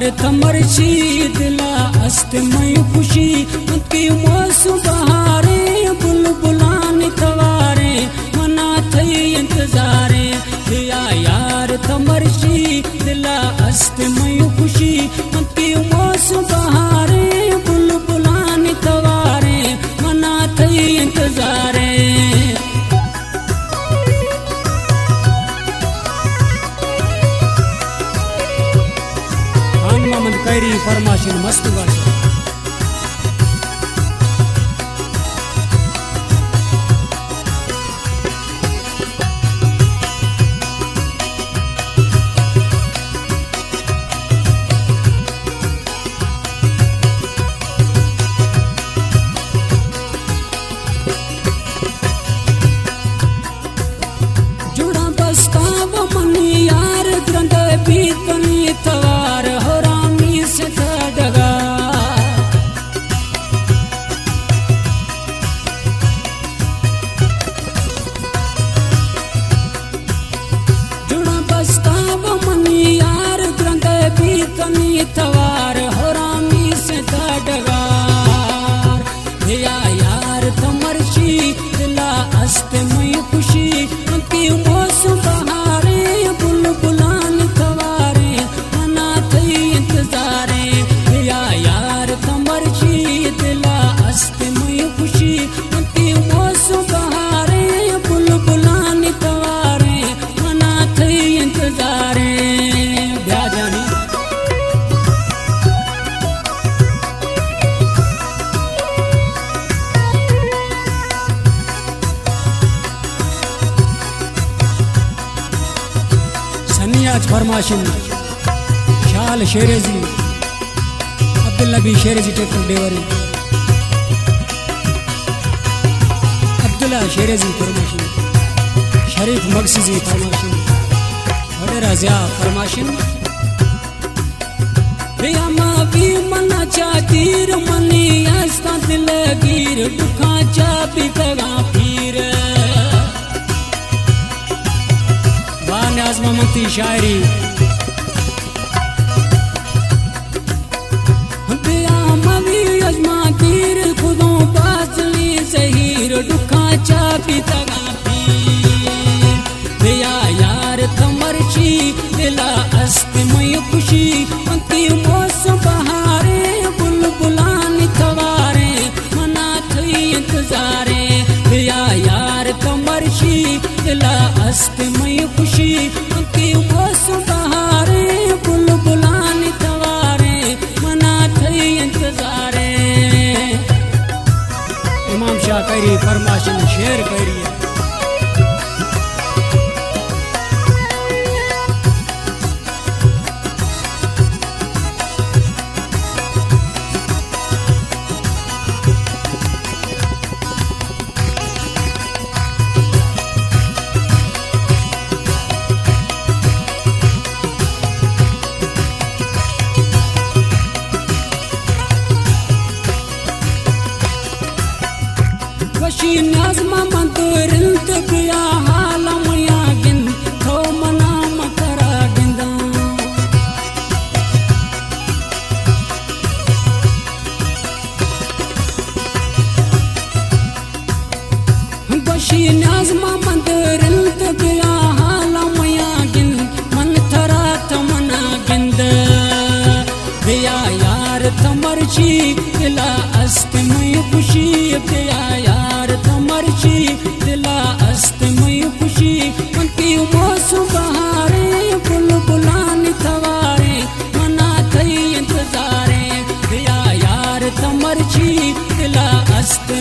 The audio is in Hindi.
थमरची दिला असते मैं खुशी की मौसम बहारे बुलबुलानी तवारे मना थई इंतजारे दिया यार थमरची दिला असते मैं खुशी की मौसम बहारे बुलबुलानी तवारे मना थई इंतजारे। कैरी फरमाशिन मस्त गाड़ी जुड़ा बसता वो मनी यार ग्रंथ बीतनी तवार हो तवार हो रामी से डगार भैया यार थमरची दिला अस्ते मैं खुशी की मौसम बहारे बुलबुलान तवारे मना थई इंतजारे भैया यार थमरची दिला अस्ते मैं खुशी की मौसम बहारे बुलबुलान तवारे मना थई इंतजारे। सनियाज फरमाशिन शाल शेरेजी अब्दुल्ला भी शेरेजी टेक्टर डेवरी अब्दुल्ला शेरेजी फरमाशिन शरीफ मकसीजी फरमाशिन वडेरा ज़िया फरमाशिन भैया माँ भी मना चातीर मनी आस्ता दिलगीर दुखा चा भी तगा पीर आजमामती शायरी अजमा तीर खुदों बासली जहीर दुखा चापी तगा पीर भैया यार थमरची दिला अस्ते मैं खुशी की मौसम बहारे बुलबुलानी तवारे मना थई इंतजारे भैया यार थमरची दिला अस्ते मैं खुशी की मौसम बहारे बुलबुलानी तवारे मना थई इंतजारे। इमाम शाह कैरी फरमाशिन शेर कैरी वशी नाज़मा मंदिरंत बिया हाल मया गिन थो मना मकरा गिंदा वशी नाज़मा मंदिरंत बिया हाल मया गिन मन थरा थमना गिंद बिया यार थमरची दिला अस्ते मैं खुशी बिया यार थमरची दिला अस्ते मैं खुशी की मौसम बहारे बुलबुलानी तवारे मना थई इंतजारे बिया यार थमरची दिला अस्ते